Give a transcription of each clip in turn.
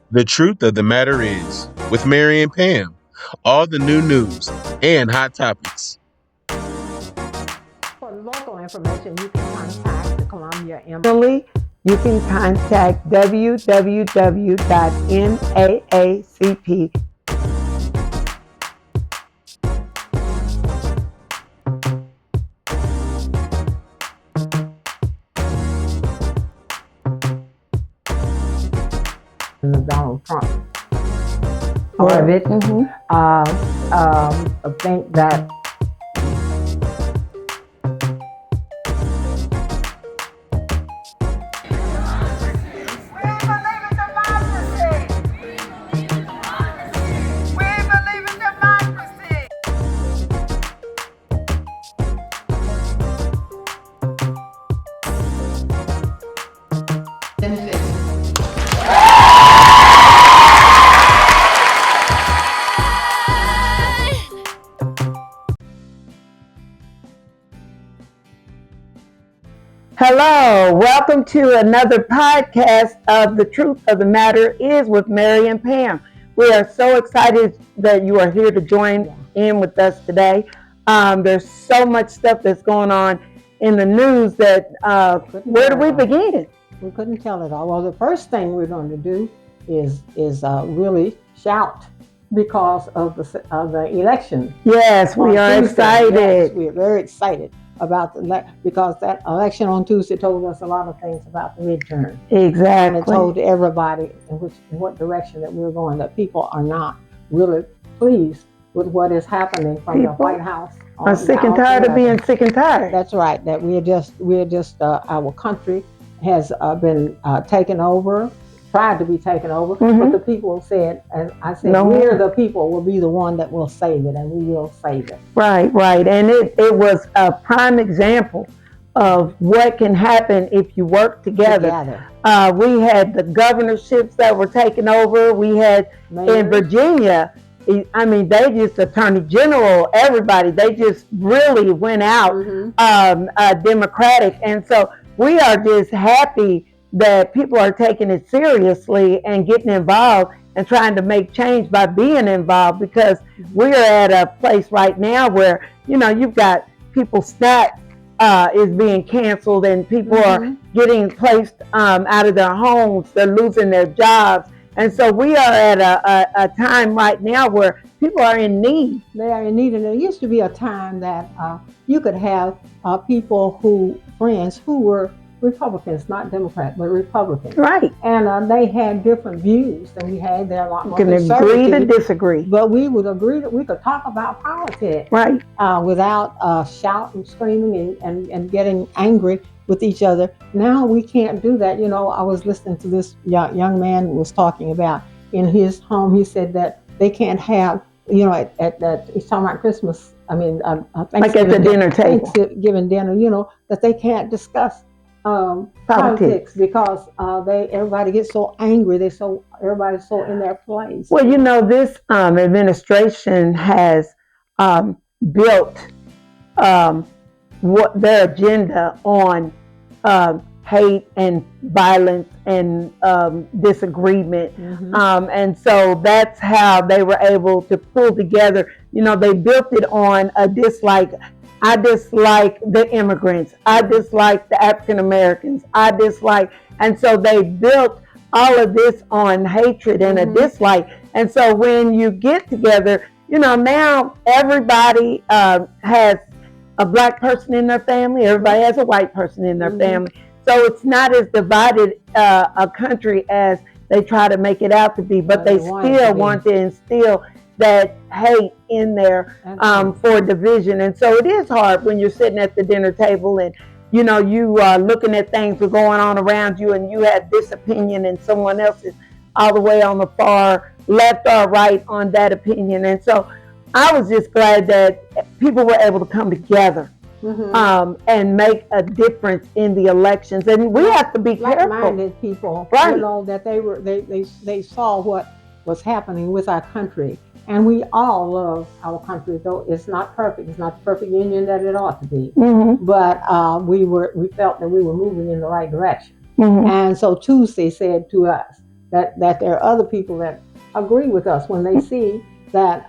The truth of the matter is, with Mary and Pam, all the new news and hot topics. For local information, you can contact the Columbia Embassy. You can contact www.naacp. Donald Trump. Part of it. I think that hello, welcome to another podcast of The Truth of the Matter is with Mary and Pam. We are so excited that you are here to join in with us today. There's so much stuff that's going on in the news that, where do we begin? We couldn't tell it all. Well, the first thing we're going to do is really shout because of the election. Yes, we are Tuesday. excited. Yes, we are very excited about because that election on Tuesday told us a lot of things about the midterm. Exactly. And it told everybody in what direction that we're going, that people are not really pleased with what is happening from the White House. I'm sick and tired of being sick and tired. That's right. That we're just our country has been taken over, tried to be taken over, but the people said, and I said, we're the people will be the one that will save it, and we will save it. Right. And it was a prime example of what can happen if you work together. We had the governorships that were taken over. We had in Virginia, I mean, they just Attorney General, everybody, they just really went out Democratic. And so we are just happy that people are taking it seriously and getting involved and trying to make change by being involved, because we are at a place right now where, you've got people SNAP is being canceled, and people are getting placed out of their homes. They're losing their jobs. And so we are at a time right now where people are in need. They are in need. And there used to be a time that you could have friends who were Republicans, not Democrats, but Republicans. Right. And they had different views than we had. They're a lot more conservative. Can agree to disagree. But we would agree that we could talk about politics. Right. Without shouting, screaming, and getting angry with each other. Now we can't do that. I was listening to this young man was talking about in his home. He said that they can't have, he's talking about Christmas. I mean, like at the dinner table, Thanksgiving dinner. That they can't discuss politics because everybody gets so angry. Everybody's so in their place. Well, this administration has built their agenda on hate and violence and disagreement. And so that's how they were able to pull together. They built it on a dislike. I dislike the immigrants. I dislike the African Americans. And so they built all of this on hatred and a dislike. And so when you get together, now everybody has a black person in their family. Everybody has a white person in their family. So it's not as divided a country as they try to make it out to be, but they still want to instill that hate in there for division. And so it is hard when you're sitting at the dinner table and you are looking at things that are going on around you, and you have this opinion and someone else is all the way on the far left or right on that opinion. And so I was just glad that people were able to come together and make a difference in the elections. And we have to be careful. Like-minded people, that they saw what was happening with our country. And we all love our country, though it's not perfect. It's not the perfect union that it ought to be. But we felt that we were moving in the right direction. And so Tuesday said to us that there are other people that agree with us when they see that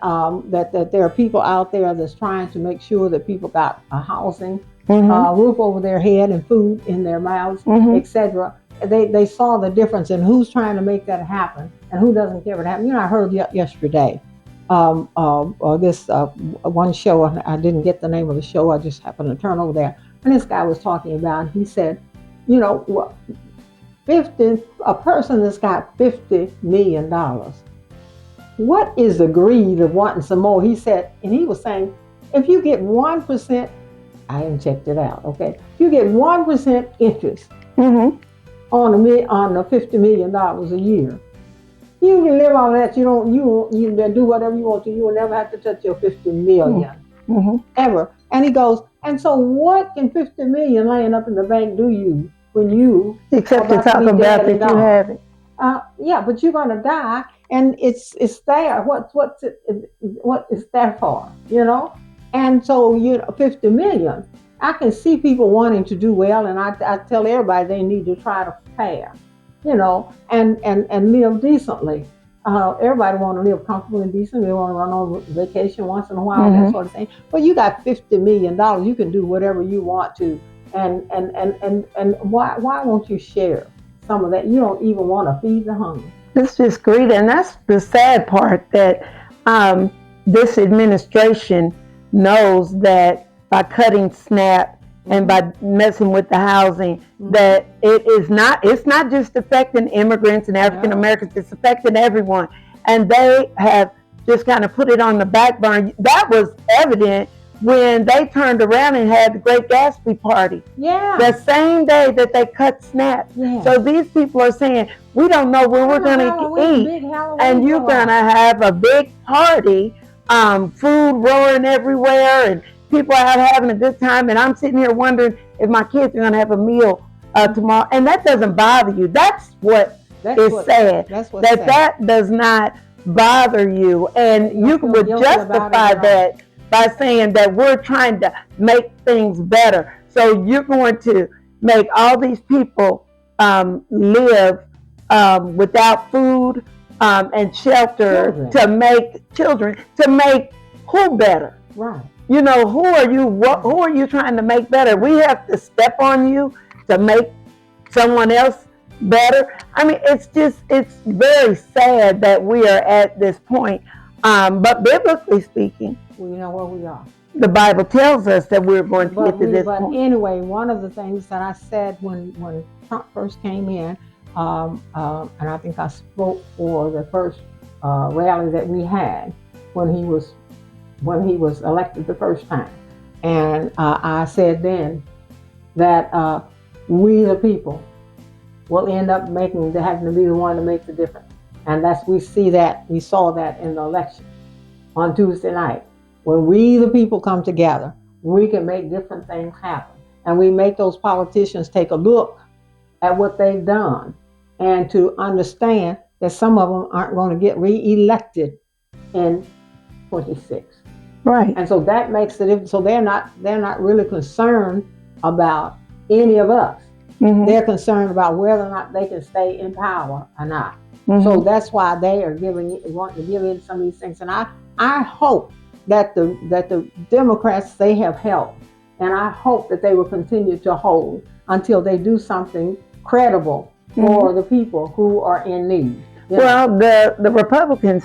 that there are people out there that's trying to make sure that people got a housing, roof over their head, and food in their mouths, etc. They saw the difference in who's trying to make that happen and who doesn't care what happens. I heard yesterday this one show. I didn't get the name of the show. I just happened to turn over there, and this guy was talking about. He said, a person that's got $50 million. What is the greed of wanting some more? He said, and he was saying, if you get 1%, I haven't checked it out. Okay, if you get 1% interest on the $50 million a year, you can live on that. You do whatever you want to. You will never have to touch your 50 million ever. And he goes, and so what can 50 million laying up in the bank do you when you except to talk about that you have it? Yeah, but you're gonna die, and it's there. What is there for? And so 50 million. I can see people wanting to do well, and I tell everybody they need to try to fare, and live decently. Everybody want to live comfortable and decent. They want to run on vacation once in a while, that sort of thing. But you got $50 million. You can do whatever you want to, and why won't you share some of that? You don't even want to feed the hungry. It's just greed, and that's the sad part, that this administration knows that by cutting SNAP and by messing with the housing, that it's not just affecting immigrants and African Americans, it's affecting everyone. And they have just kind of put it on the back burner. That was evident when they turned around and had the Great Gatsby party. Yeah. The same day that they cut SNAP. Yeah. So these people are saying, we don't know where we're going to eat. And you're going to have a big party, food roaring everywhere, and people are out having a good time. And I'm sitting here wondering if my kids are going to have a meal tomorrow. And that doesn't bother you. That's what is sad. That does not bother you. And you would justify that by saying that we're trying to make things better. So you're going to make all these people live without food and shelter to make who better? Right. Who are you trying to make better? We have to step on you to make someone else better. I mean, it's very sad that we are at this point. But biblically speaking, we know where we are. The Bible tells us that we're going to get to this point. But anyway, one of the things that I said when Trump first came in, and I think I spoke for the first rally that we had when he was elected the first time, and I said then that we the people will end up having to be the one to make the difference, and we saw that in the election on Tuesday night. When we the people come together, we can make different things happen, and we make those politicians take a look at what they've done and to understand that some of them aren't going to get re-elected in 26. Right. And so that makes the difference. So they're not really concerned about any of us. They're concerned about whether or not they can stay in power or not. So that's why they are wanting to give in some of these things. And I hope that the Democrats, they have helped, and I hope that they will continue to hold until they do something credible for the people who are in need. Well, the Republicans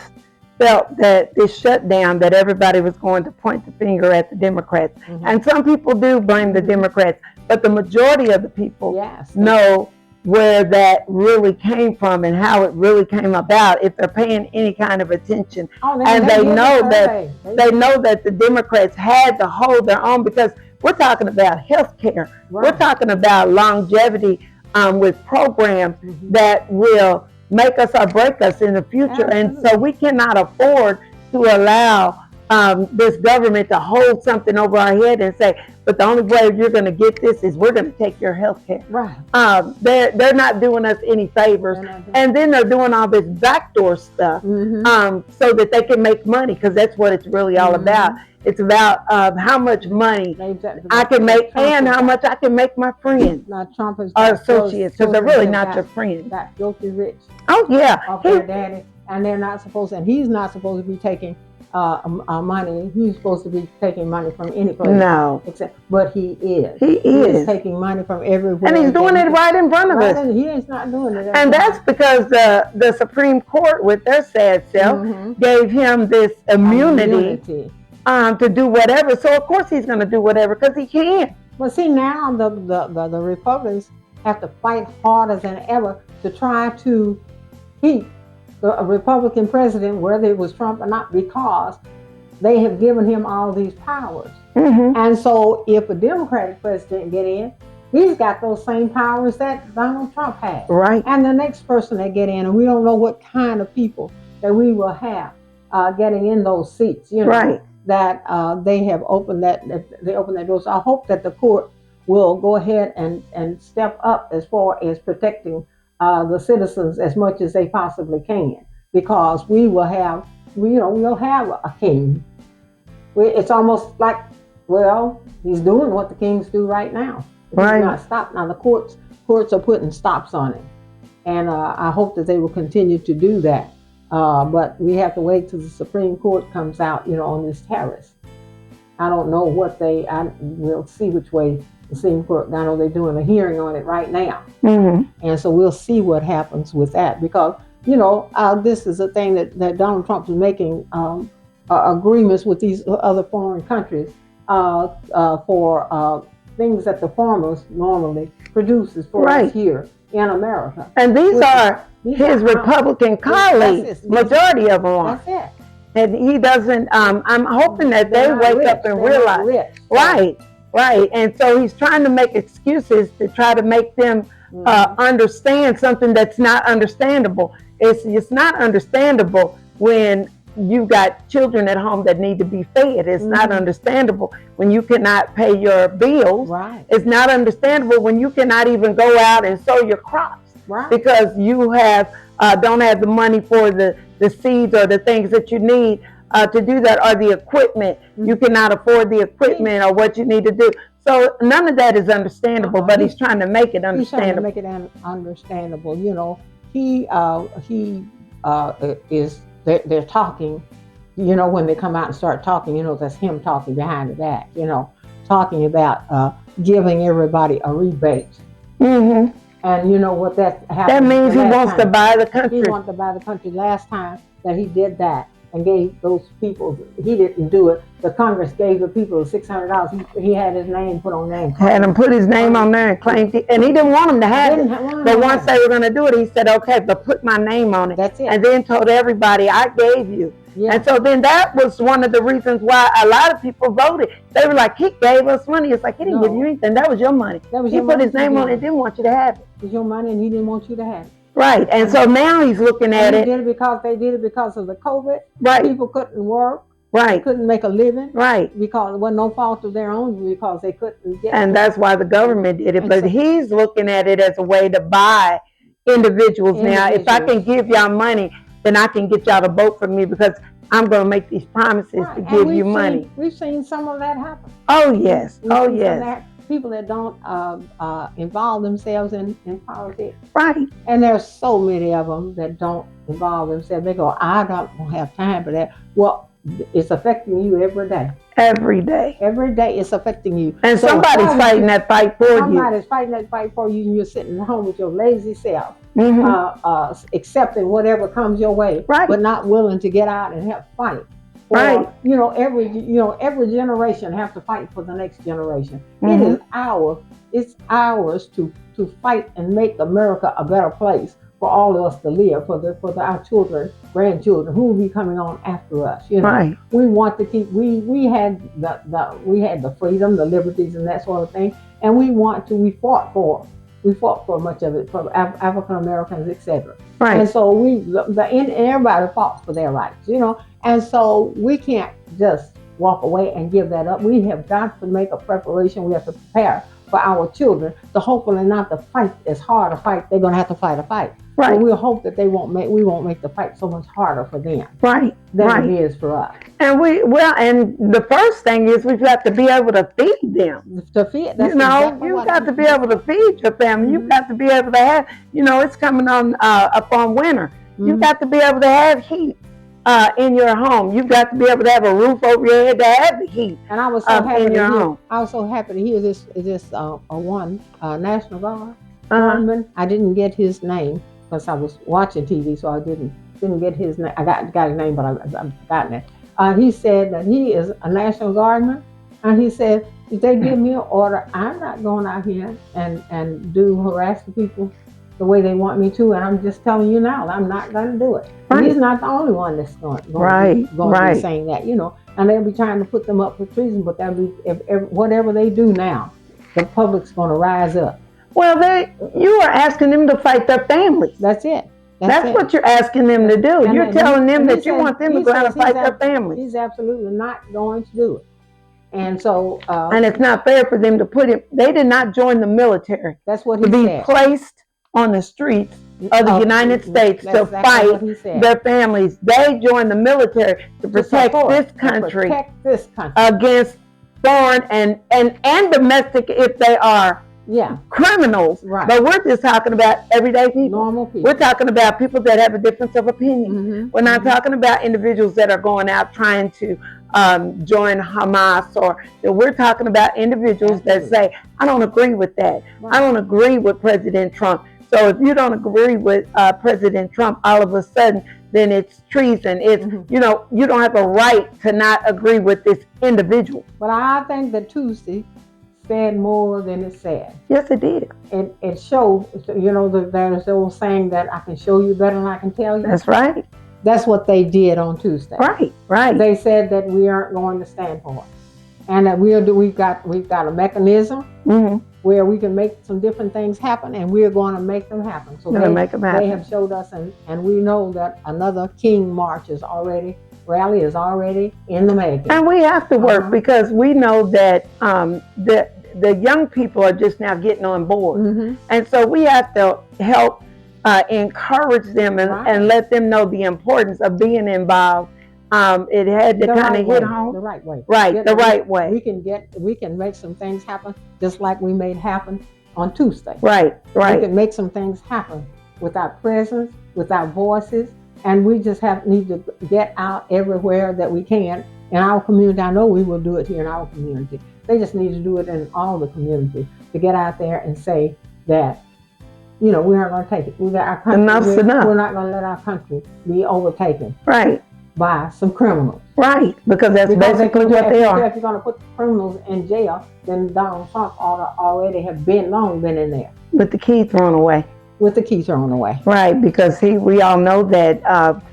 felt that this shutdown, that everybody was going to point the finger at the Democrats. And some people do blame the Democrats, but the majority of the people know where that really came from and how it really came about if they're paying any kind of attention. And they know that the Democrats had to hold their own, because we're talking about health care. We're talking about longevity with programs that will make us or break us in the future. And so we cannot afford to allow this government to hold something over our head and say, but the only way you're going to get this is we're going to take your health care. Right. They're not doing us any favors. And then they're doing all this backdoor stuff so that they can make money, because that's what it's really all about. It's about how much money I can make and how much I can make my friends or associates, because they're really not your friends. Got filthy rich. Oh yeah, off their daddy, and they're not supposed, and he's not supposed to be taking money. He's supposed to be taking money from any place. No, except, but he is. He is taking money from everywhere, and he's doing it right in front of us. He is not doing it, and that's because the Supreme Court, with their sad self, gave him this immunity. To do whatever. So of course he's going to do whatever because he can. Well, see, now the Republicans have to fight harder than ever to try to keep a Republican president, whether it was Trump or not, because they have given him all these powers. And so if a Democratic president get in, he's got those same powers that Donald Trump had. Right. And the next person that get in, and we don't know what kind of people that we will have getting in those seats. You know. Right. That they have opened that door. So I hope that the court will go ahead and step up as far as protecting the citizens as much as they possibly can, because we'll have a king. It's almost like, well, he's doing what the kings do right now. Right. He's not stopped. Now the courts are putting stops on it, and I hope that they will continue to do that. But we have to wait till the Supreme Court comes out, on this tariffs. I don't know what we'll see which way the Supreme Court, I know they're doing a hearing on it right now. And so we'll see what happens with that, because, this is a thing that Donald Trump is making agreements with these other foreign countries for things that the farmers normally produce as far as here in America. And these are his Republican colleagues, majority of them are. That's it. And he doesn't, I'm hoping that they wake up and realize. Right. And so he's trying to make excuses to try to make them understand something that's not understandable. It's not understandable when you've got children at home that need to be fed. It's not understandable when you cannot pay your bills. Right. It's not understandable when you cannot even go out and sow your crops. Right. Because you don't have the money for the seeds or the things that you need to do that, or the equipment. You cannot afford the equipment or what you need to do. So none of that is understandable, but he's trying to make it understandable. He's trying to make it understandable. They're talking, when they come out and start talking, that's him talking behind the back, talking about giving everybody a rebate. And you know what that happened? That means he wants to buy the country. He wants to buy the country. Last time that he did that and gave those people, he didn't do it. The Congress gave the people $600. He had his name put on there. Had him put his name on there and claimed it. And he didn't want him to have it. But once they were going to do it, he said, okay, but put my name on it. That's it. And then told everybody, I gave you. Yeah. And so then that was one of the reasons why a lot of people voted. They were like, he gave us money. It's like, he didn't give you anything. That was your money. He put his name on it, didn't want you to have it. It was your money and he didn't want you to have it. Right. And so now he's looking at it. They did it because of the COVID. Right. People couldn't work. Right. They couldn't make a living. Right. Because it wasn't no fault of their own, because they couldn't get it. And that's why the government did it. But he's looking at it as a way to buy individuals. Now. If I can give y'all money, then I can get y'all to vote for me, because I'm going to make these promises to give you money. We've seen some of that happen. Oh, yes. Yes. People that don't involve themselves in politics. Right. And there's so many of them that don't involve themselves. They go, I don't have time for that. Well, it's affecting you every day. Every day. Every day it's affecting you. And so somebody's fighting that fight for you. Somebody's fighting that fight for you, and you're sitting at home with your lazy self, accepting whatever comes your way, but not willing to get out and help fight. Right. Every generation have to fight for the next generation. It's ours to fight and make America a better place for all of us to live, for our children, grandchildren, who will be coming on after us. Right. We want to keep. We had the freedom, the liberties, and that sort of thing, and we fought for much of it, for African Americans, etc. Right. And so everybody fought for their rights, and so we can't just walk away and give that up. We have got to make a preparation. We have to prepare for our children to hopefully not to fight as hard a fight. They're going to have to fight a fight, Right. But we'll hope that we won't make the fight so much harder for them Right. than it is for us. And and the first thing is we've got to be able to feed them. To feed, you've got to be able to feed your family. You've got to be able to have, it's coming on upon winter. You've got to be able to have heat in your home. You've got to be able to have a roof over your head to have the heat. And I was so happy in your home. I was so happy to hear this National Guard. I didn't get his name because I was watching TV, so I didn't get his name. I got his name, but I've forgotten it. He said that he is a National Guardman, and he said, if they give me an order, I'm not going out here and harass the people the way they want me to, and I'm just telling you now, I'm not going to do it. Right. He's not the only one that's going to be saying that, and they'll be trying to put them up for treason, but whatever they do now, the public's going to rise up. Well, you are asking them to fight their families. That's it. That's what you're asking them to do. You're telling them that you want them to go out and fight their families. He's absolutely not going to do it. And so... and it's not fair for them to put him... They did not join the military. That's what he said. To be placed on the streets of the United States to fight their families. They joined the military to protect this country against foreign and domestic if they are criminals. Right. But we're just talking about everyday people. Normal people. We're talking about people that have a difference of opinion. We're not talking about individuals that are going out trying to join Hamas, or we're talking about individuals that say, I don't agree with that. Right. I don't agree with President Trump. So if you don't agree with President Trump, all of a sudden, then it's treason. It's, you don't have a right to not agree with this individual. But I think that Tuesday said more than it said. Yes, it did. It showed, there's the old saying that I can show you better than I can tell you. That's right. That's what they did on Tuesday. Right. They said that we aren't going to stand for it, and that we've got a mechanism where we can make some different things happen, and we're going to make them happen. So they have showed us, and we know that another King March rally is already in the making. And we have to work because we know that the young people are just now getting on board, and so we have to help encourage them and let them know the importance of being involved. It had to kind of hit home the right way. Right, the right way. We can make some things happen just like we made happen on Tuesday. Right. We can make some things happen with our presence, with our voices, and we just need to get out everywhere that we can in our community. I know we will do it here in our community. They just need to do it in all the communities, to get out there and say that, we aren't going to take it. Enough. We're not going to let our country be overtaken. Right. By some criminals. Right, because basically what they are. If you're going to put the criminals in jail, then Donald Trump already have long been in there. With the key thrown away. Right, because we all know that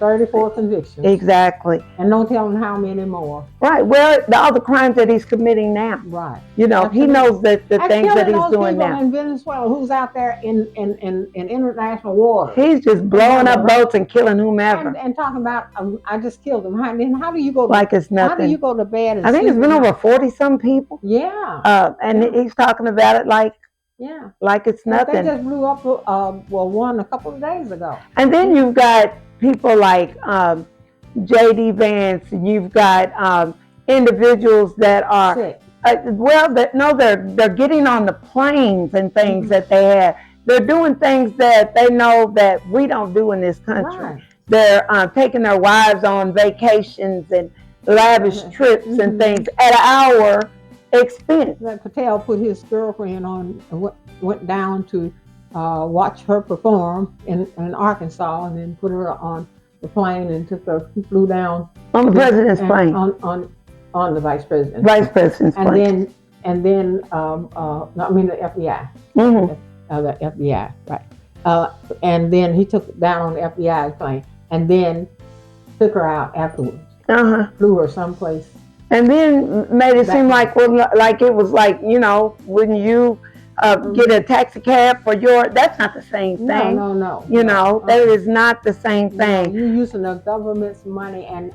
34 convictions. Exactly. And no telling how many more. Right, well, all the crimes that he's committing now. Right. He knows that the things that he's doing now. In Venezuela, who's out there in international waters. He's just blowing up boats and killing whomever. And talking about, I just killed him. How do you go to, like it's nothing. How do you go to bed and I think it's been over 40-some people. Yeah. And he's talking about it like it's nothing. They just blew up one a couple of days ago. And then you've got people like J.D. Vance, and you've got individuals that are they're getting on the planes and things that they have. They're doing things that they know that we don't do in this country. Right. They're taking their wives on vacations and lavish trips and things at our expense. That Patel put his girlfriend on and went down to watch her perform in Arkansas, and then put her on the plane and flew down on the president's plane on the vice president. Plane. And then the FBI. The FBI, right? And then he took down on the FBI plane, and then took her out afterwards. Flew her someplace. And then made it seem like it was like, when you get a taxi cab for that's not the same thing. No. That is not the same thing. You're using the government's money, and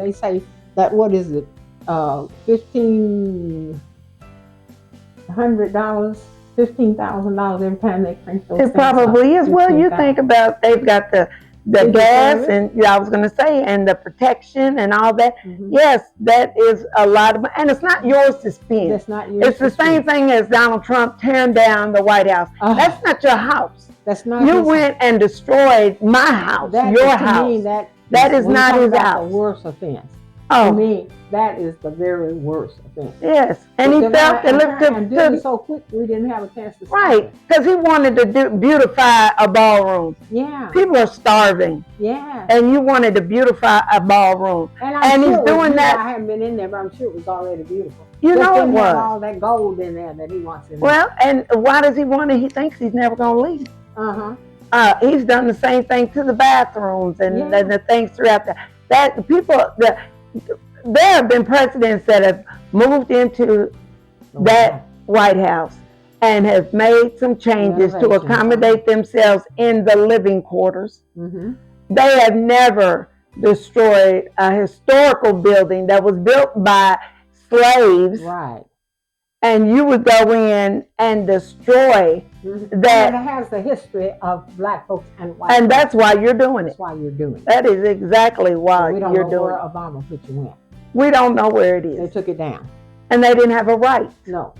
they say that, what is it, $1,500 $15,000 every time they crank those It things probably up. is. Well, you think about they've got the Secret gas Service. and I was going to say, and the protection and all that. Mhm. Yes, that is a lot of money, and it's not yours to spend. That's not yours. It's the to same spend. thing as Donald Trump tearing down the White House. That's not your house. That's not. You his went and destroyed my house, That your is, to house. me, That is when you not talk his about house. The worst offense. Oh, To me, that is the very worst offense. yes, and he felt and did it so quick we didn't have a chance to stop right, it. because he wanted to beautify a ballroom. Yeah. People are starving, Yeah. and you wanted to beautify a ballroom. And And he's sure it was doing beautiful. that- I haven't been in there, but I'm sure it was already beautiful. You Just know it didn't have was. all that gold in there that he wants in there. Well, and why does he want it? He thinks he's never going to leave. He's done the same thing to the bathrooms and the things throughout that people. There have been presidents that have moved into that White House and have made some changes to accommodate themselves in the living quarters. Mm-hmm. They have never destroyed a historical building that was built by slaves. Right. And you would go in and destroy that. And it has the history of black folks and white And folks. that's why you're doing it. That's why you're doing it. That is exactly why We don't you're know doing where it. Obama picture went. We don't know where it They is. took it down. And they didn't have a right. No.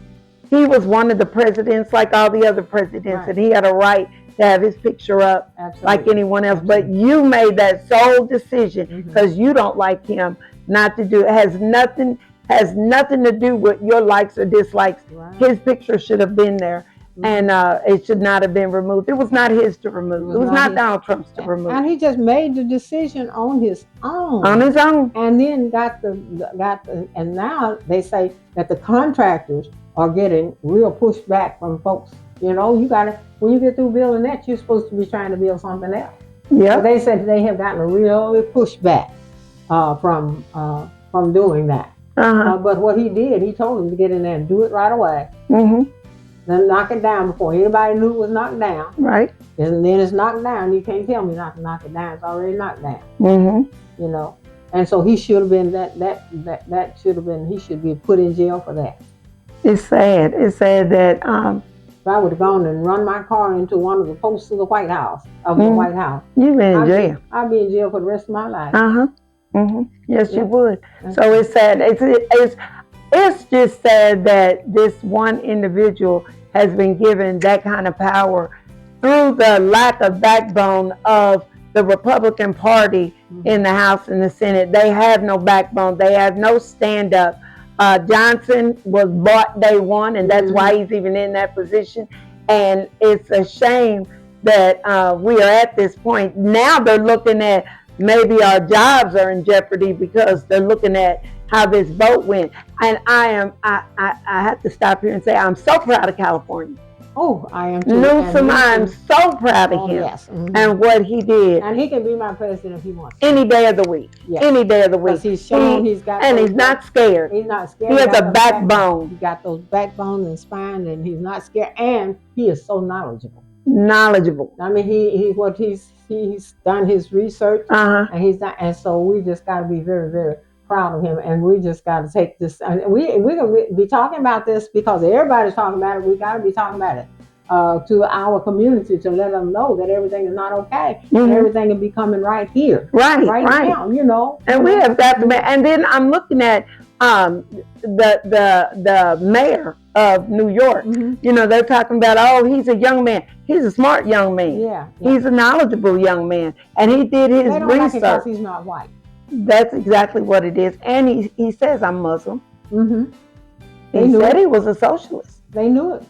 He was one of the presidents like all the other presidents, and he had a right to have his picture up like anyone else. But you made that sole decision because you don't like him not to do it. Has nothing to do with your likes or dislikes. Right. His picture should have been there, and it should not have been removed. It was not his to remove. It was not Donald Trump's to remove. And he just made the decision on his own. On his own. And then and now they say that the contractors are getting real pushback from folks. You know, when you get through building that, you're supposed to be trying to build something else. Yeah. So they said they have gotten a real pushback from doing that. But what he did, he told them to get in there and do it right away. Mm-hmm. Then knock it down before anybody knew it was knocked down. Right. And then it's knocked down. You can't tell me not to knock it down. It's already knocked down. Mm-hmm. You know. And so he should have been that should have been, he should be put in jail for that. It's sad. It's sad that if I would have gone and run my car into one of the posts of the White House, the White House, you've been in jail. I'd be in jail for the rest of my life. Yes, you would. So it's sad. It's just sad that this one individual has been given that kind of power through the lack of backbone of the Republican Party in the House and the Senate. They have no backbone. They have no stand-up. Johnson was bought day one, and that's why he's even in that position. And it's a shame that we are at this point. Now they're looking at maybe our jobs are in jeopardy because they're looking at how this vote went. And I have to stop here and say I'm so proud of California. Oh, I am too. Newsom, I'm so proud of him yes. and what he did. And he can be my president if he wants to. Any day of the week. Yes. Any day of the week. Because he's shown he's got. And he's not scared. He's not scared. He has a backbone. He got those backbones and spine, and he's not scared. And he is so knowledgeable. Knowledgeable. I mean, he's done his research, and he's not. And so we just got to be very, very proud of him, and we just got to take this. And we're gonna be talking about this because everybody's talking about it. We got to be talking about it to our community to let them know that everything is not okay, and everything will be coming right here, right now. You know, and we have got to. And then I'm looking at the mayor of New York. You know, they're talking about, oh, he's a young man. He's a smart young man. Yeah. He's a knowledgeable young man, and he did his they don't research. Like it because he's not white. That's exactly what it is. And he says I'm Muslim. He said he was a socialist. They knew it.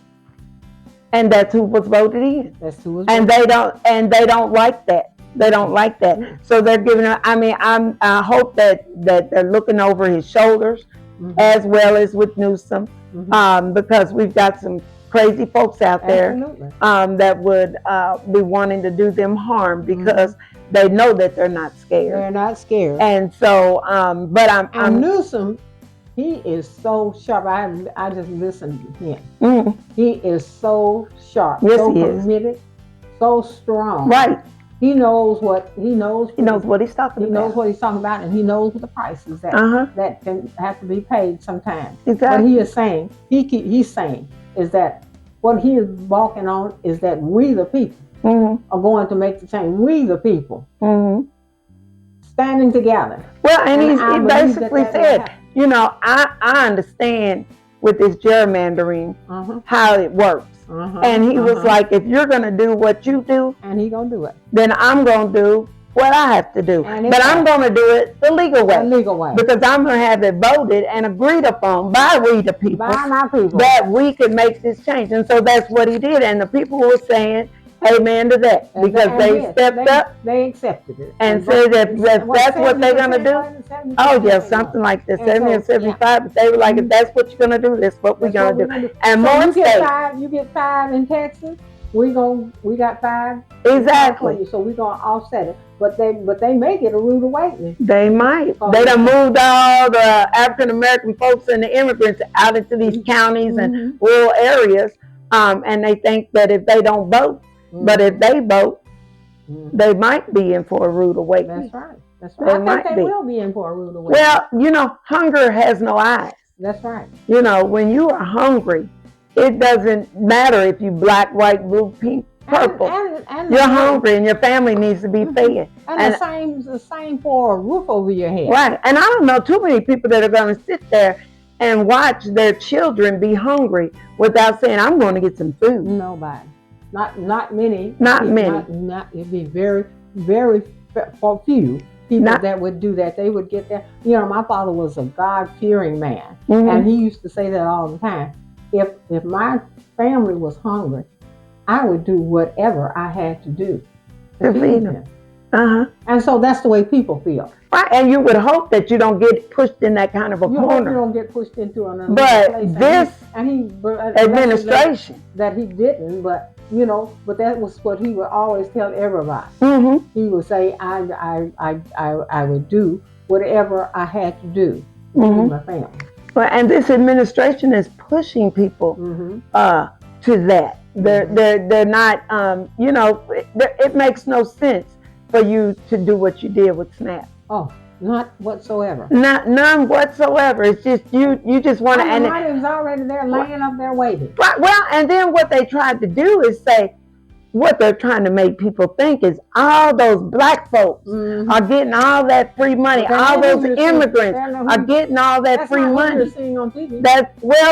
And that's who was voted in. That's who was and voted. they don't like that. They don't like that. So they're giving him, I hope that they're looking over his shoulders as well as with Newsom, because we've got some crazy folks out there that would be wanting to do them harm because they know that they're not scared. They're not scared. And so, but I'm Newsom, he is so sharp. I just listened to him. He is so sharp, so committed, so strong. Right. He knows what he knows. He knows what he's talking about. He knows what he's talking about, and he knows what the prices that can have to be paid sometimes. Exactly. What he is saying, he's saying is that What he is walking on is that we, the people, are going to make the change. We, the people, standing together. Well, and he basically said, you know, I understand with this gerrymandering how it works. And he was like, if you're going to do what you do, and he going to do it, then I'm going to do what I have to do. But I'm going to do it the legal way. Because I'm going to have it voted and agreed upon by we the people, by my people, that we can make this change. And so that's what he did. And the people were saying amen to that, because they stepped up. They accepted it. And said that that's what they're going to do. Oh, yeah, something like that, 70 or 75. But they were like, if that's what you're going to do, that's what we're going to do. And more states. You get 5 in Texas. We got 5. Exactly. So we're going to offset it. But they may get a rude awakening. They might. They done moved all the African American folks and the immigrants out into these counties and rural areas, and they think that if they don't vote, but if they vote, they might be in for a rude awakening. That's right. That's right. I think they will be in for a rude awakening. Well, you know, hunger has no eyes. That's right. You know, when you are hungry, it doesn't matter if you black, white, blue, pink, purple. And you're hungry, and your family needs to be fed. And the same for a roof over your head. Right. And I don't know too many people that are going to sit there and watch their children be hungry without saying, I'm going to get some food. Nobody. Not many. Not many. It'd be very, very few people that would do that. They would get that. You know, my father was a God-fearing man, and he used to say that all the time. If my family was hungry, I would do whatever I had to do to feed them. And so that's the way people feel. Right, and you would hope that you don't get pushed in that kind of a corner. Hope you don't get pushed into another place. But this administration that he didn't, but you know, but that was what he would always tell everybody. He would say, I would do whatever I had to do to feed my family. Well, and this administration is pushing people to that. They're not, you know, it makes no sense for you to do what you did with SNAP. Oh, not whatsoever. None whatsoever. It's just you just want to. And the money was already there, laying up there waiting. Right. Well, and then what they tried to do is say, what they're trying to make people think is all those black folks are getting all that free money. All those immigrants are getting all that free money. That's seeing on TV.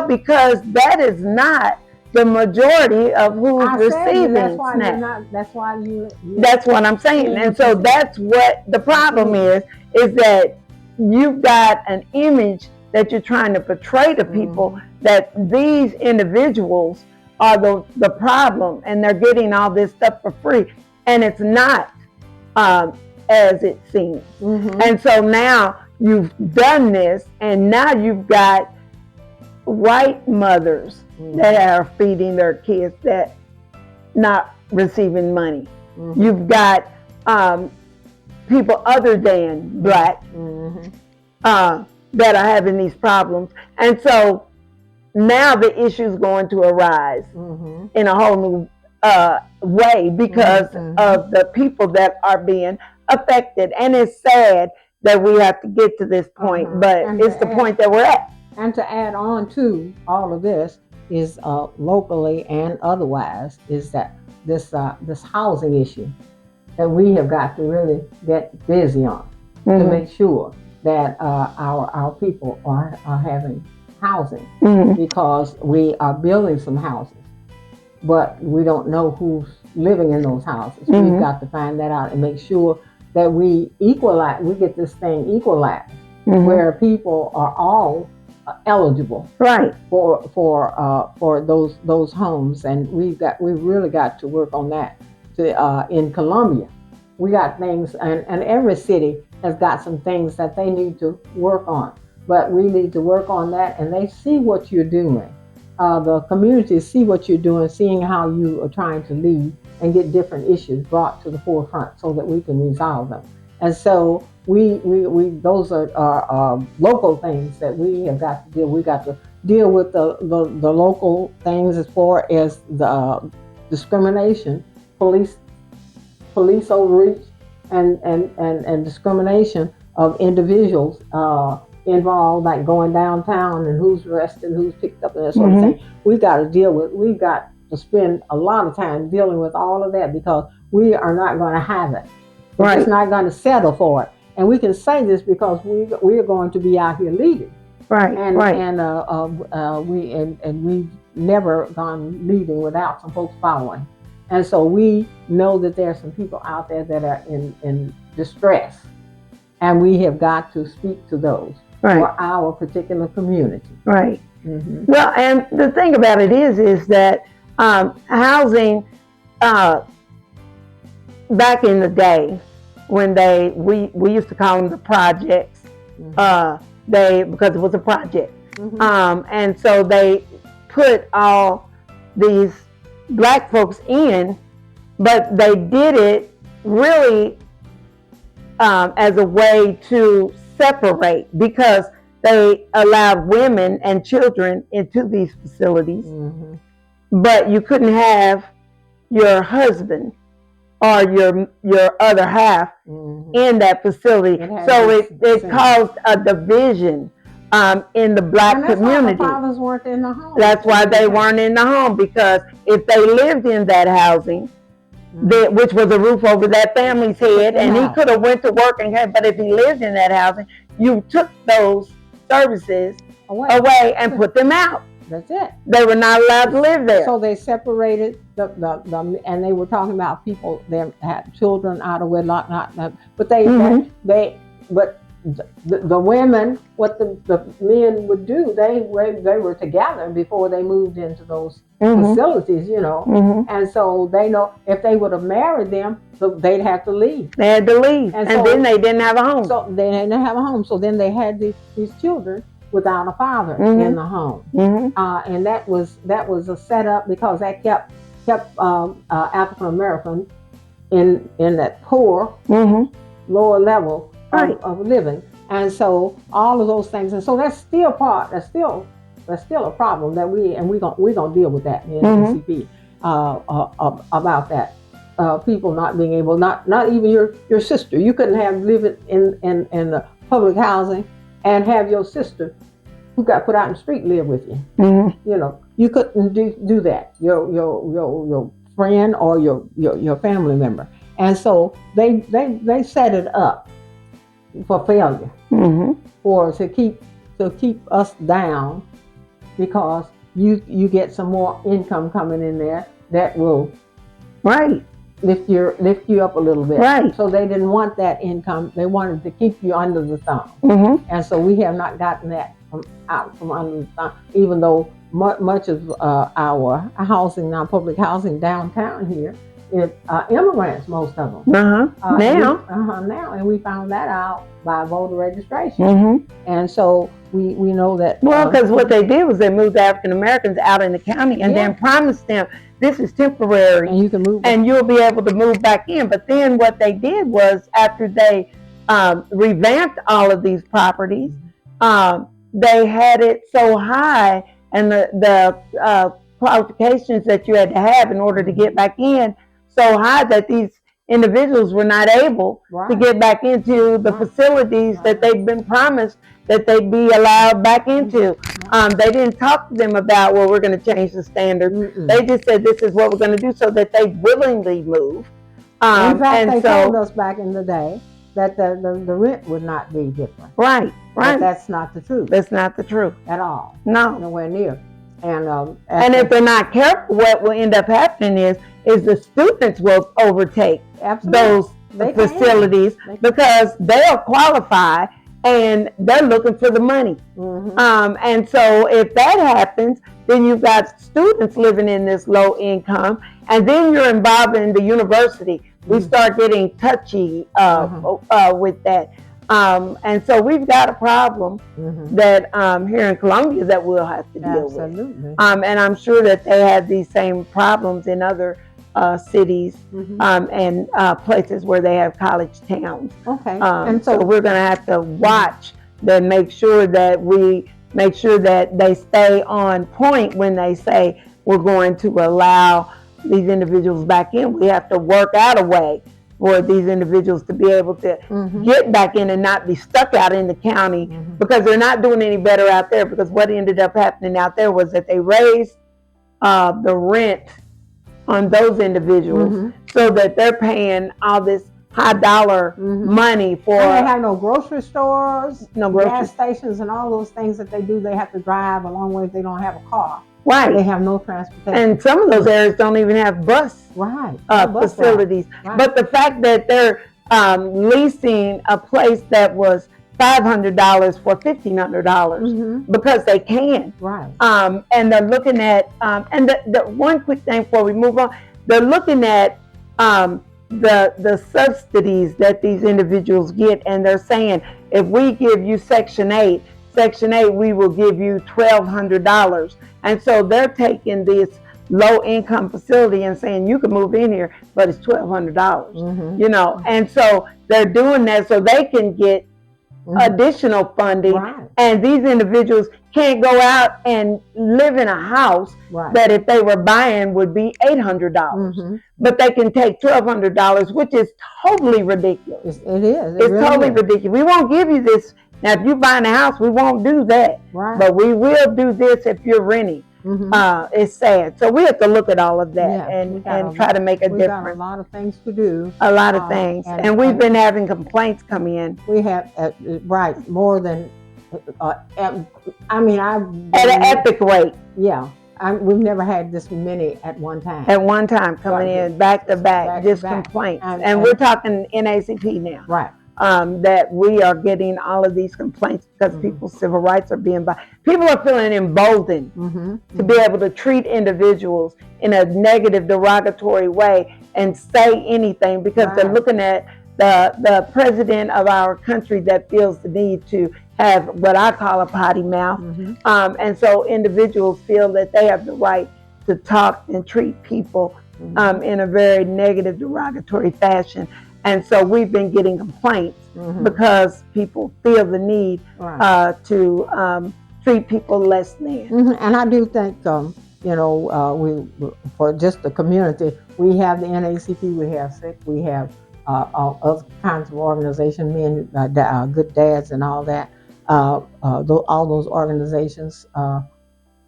Because that is not the majority of who's receiving SNAP. That's what I'm saying. And so that's what the problem is that you've got an image that you're trying to portray to people that these individuals are the problem and they're getting all this stuff for free. And it's not as it seems. And so now you've done this, and now you've got white mothers that are feeding their kids that not receiving money. You've got people other than black that are having these problems. And so now the issue is going to arise in a whole new way because of the people that are being affected. And it's sad that we have to get to this point, but it's the point that we're at. And to add on to all of this is locally and otherwise is that this housing issue that we have got to really get busy on to make sure that our people are having housing because we are building some houses, but we don't know who's living in those houses. We've got to find that out and make sure that we get this thing equalized where people are all eligible for those homes, and we've really got to work on that. In Columbia, we got things, and every city has got some things that they need to work on. But we need to work on that, and they see what you're doing. The community see what you're doing, seeing how you are trying to lead and get different issues brought to the forefront so that we can resolve them. And so we those are local things that we have got to deal. We got to deal with the local things as far as the discrimination, police overreach, and discrimination of individuals involved, like going downtown and who's arrested, who's picked up, and that sort of thing. We've got to deal with. We've got to spend a lot of time dealing with all of that, because we are not going to have it. We're Right. just not going to settle for it. And we can say this because we are going to be out here leading. Right. And right. we've never gone leading without some folks following. And so we know that there are some people out there that are in distress, and we have got to speak to those Right. for our particular community. Right. Mm-hmm. Well, and the thing about it is that housing, back in the day, when we used to call them the projects, Mm-hmm. because it was a project, Mm-hmm. and so they put all these black folks in, but they did it really as a way to separate, because they allowed women and children into these facilities, Mm-hmm. but you couldn't have your husband or your other half Mm-hmm. in that facility. It had So this it sense. caused a division in the black And that's community. why the fathers weren't in the home. That's why they weren't in the home, because if they lived in that housing, Mm-hmm. which was a roof over that family's head, and he Right. could have went to work and but if he lived in that housing, you took those services away and put them out. That's it. They were not allowed to live there. So they separated the and they were talking about people that had children out of wedlock, not but Mhm. but the women, what the men would do, they were together before they moved into those Mhm. facilities, you know. Mhm. And so they know if they would have married them, they'd have to leave. They had to leave, And and so- then they didn't have a home. So they didn't have a home. So then they had these children without a father Mhm. in the home. Mhm. And that was a setup, because that kept African American in that poor, Mhm. lower level Right. of living. And so all of those things, and so that's still a problem that we're gonna deal with that in Mhm. NAACP, about that. People not being able, not even your sister. You couldn't have living in the public housing and have your sister who got put out in the street live with you. Mhm. You know, you couldn't do that. Your friend or your family member. And so they set it up for failure, Mhm. to keep us down, because you get some more income coming in there that will Right. lift you up a little bit. Right. So they didn't want that income. They wanted to keep you under the thumb. Mhm. And so we have not gotten that from under the thumb, even though much of our housing, our public housing downtown here, is immigrants, most of them. Now. Now, and we found that out by voter registration. Mhm. And so we know that. Well, because what they did was they moved African Americans out in the county and then promised them this is temporary and you can move. and you'll be able to move back in. But then what they did was, after they revamped all of these properties, they had it so high, and the qualifications that you had to have in order to get back in so high, that these individuals were not able to get back into the facilities that they've been promised that they'd be allowed back into. They didn't talk to them about, well, we're going to change the standards. They just said, this is what we're going to do, so that they willingly move. In fact, they so, told us back in the day that the rent would not be different. Right. But that's not the truth. That's not the truth At all. No. Nowhere near. And if they're not careful, what will end up happening is the students will overtake those facilities, because they'll qualify and they're looking for the money. And so if that happens, then you've got students living in this low income, and then you're involving the university. We start getting touchy with that. And so we've got a problem that here in Columbia that we'll have to deal with. And I'm sure that they have these same problems in other cities and places where they have college towns. And so we're going to have to watch that, make sure that they stay on point when they say we're going to allow these individuals back in. We have to work out a way for these individuals to be able to get back in and not be stuck out in the county, because they're not doing any better out there. Because what ended up happening out there was that they raised the rent on those individuals, so that they're paying all this high dollar money for. And they have no grocery stores, no gas stations, and all those things that they do. They have to drive a long way if they don't have a car. Right. They have no transportation. And some of those areas don't even have bus facilities. Right. But the fact that they're leasing a place that was $500 for $1,500 because they can. Right. And they're looking at, and the one quick thing before we move on, they're looking at the subsidies that these individuals get, and they're saying, if we give you Section 8, we will give you $1,200. And so they're taking this low income facility and saying, you can move in here, but it's $1,200, you know? And so they're doing that so they can get additional funding. Right. And these individuals can't go out and live in a house that if they were buying would be $800. But they can take $1,200, which is totally ridiculous. It is. It's really totally ridiculous. We won't give you this. Now, if you're buying a house, we won't do that. Right. But we will do this if you're renting. It's sad. So we have to look at all of that and try to make a difference. Got a lot of things to do. A lot of things. And we've been having complaints come in. We have, more than, I mean, at an epic rate. Yeah. We've never had this many at one time. At one time coming in back to back, just complaints. And we're talking NAACP now. Right. That we are getting all of these complaints because people's civil rights are being violated. People are feeling emboldened to be able to treat individuals in a negative, derogatory way and say anything because they're looking at the president of our country that feels the need to have what I call a potty mouth. And so individuals feel that they have the right to talk and treat people in a very negative, derogatory fashion. And so we've been getting complaints because people feel the need to treat people less than. And I do think, we for just the community, we have the NAACP, we have SEC, we have other kinds of organizations, men, good dads, and all that. All those organizations,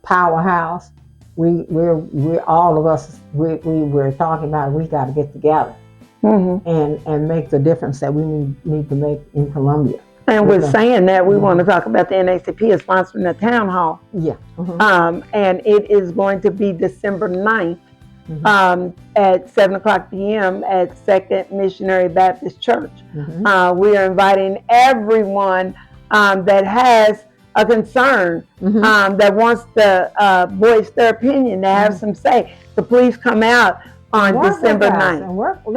Powerhouse. We're all of us. We're talking about. We got to get together. And make the difference that we need to make in Columbia. And we're saying that we want to talk about the NAACP is sponsoring the town hall. Yeah. And it is going to be December 9th at 7:00 p.m. at Second Missionary Baptist Church. We are inviting everyone that has a concern, that wants to voice their opinion, to have some say. So please come out on December 9th. And work with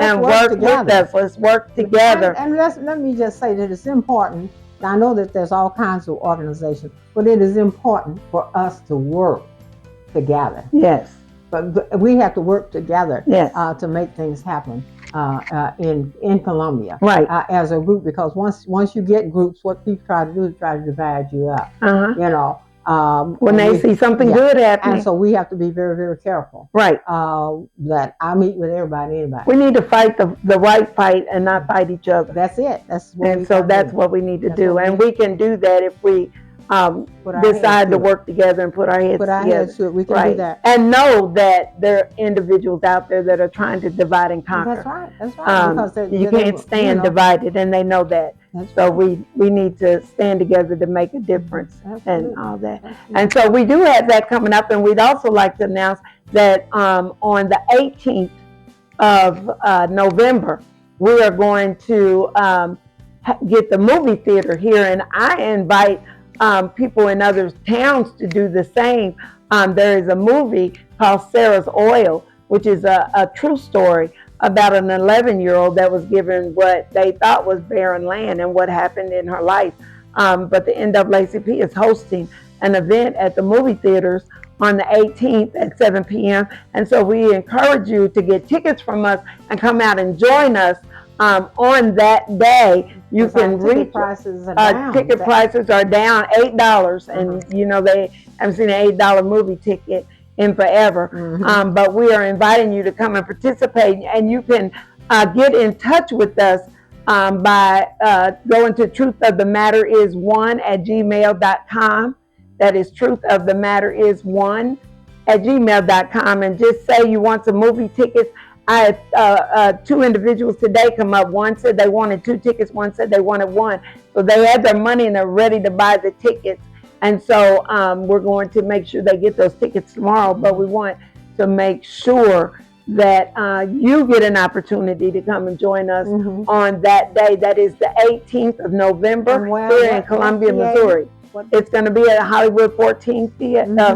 us. Let's work together. And let me just say that it's important. I know that there's all kinds of organizations, but it is important for us to work together. Yes. But we have to work together to make things happen in Columbia. Right. As a group, because once you get groups, what people try to do is try to divide you up. You know. When they see something good happening. And so we have to be very, very careful. Right. That I meet with everybody, anybody. We need to fight the right fight and not fight each other. That's it. That's what we need to do. And we can do that if we decide to work together and put our heads together. We can do that. And know that there are individuals out there that are trying to divide and conquer. That's right. Because you can't stand divided, and they know that. So we need to stand together to make a difference and all that. And so we do have that coming up, and we'd also like to announce that on the 18th of November, we are going to get the movie theater here, and I invite people in other towns to do the same. There is a movie called Sarah's Oil, which is a true story about an 11-year-old that was given what they thought was barren land and what happened in her life. But the NAACP is hosting an event at the movie theaters on the 18th at 7 p.m. And so we encourage you to get tickets from us and come out and join us on that day. You can reach ticket prices are down. Ticket prices are down $8, and you know they haven't seen an $8 movie ticket in forever. But we are inviting you to come and participate, and you can get in touch with us by going to truthofthematteris1@gmail.com. That is truthofthematteris1 1@gmail.com, and just say you want some movie tickets. I had 2 individuals today come up. One said they wanted 2 tickets. One said they wanted 1. So they had their money and they're ready to buy the tickets. And so we're going to make sure they get those tickets tomorrow. But we want to make sure that you get an opportunity to come and join us on that day. That is the 18th of November here in Columbia, Missouri. It's going to be at Hollywood 14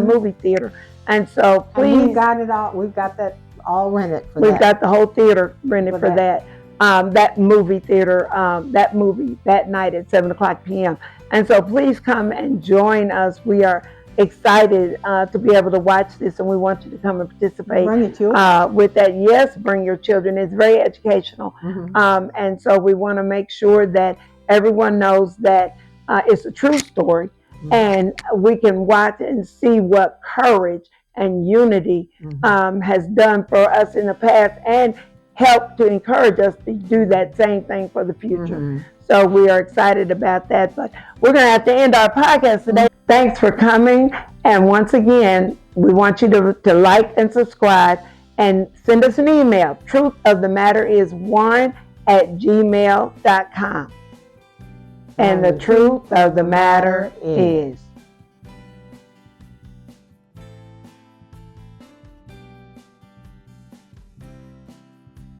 movie theater. And so please. And we've got it all. We've got that all rented for We've got the whole theater rented for that. That movie theater, that movie that night at 7:00 p.m. And so please come and join us. We are excited to be able to watch this, and we want you to come and participate with that. Yes, bring your children. It's very educational. And so we want to make sure that everyone knows that it's a true story, and we can watch and see what courage and unity has done for us in the past, and help to encourage us to do that same thing for the future. So we are excited about that. But we're going to have to end our podcast today. Thanks for coming. And once again, we want you to like and subscribe and send us an email. truthofthematter1@gmail.com. And the truth of the matter is.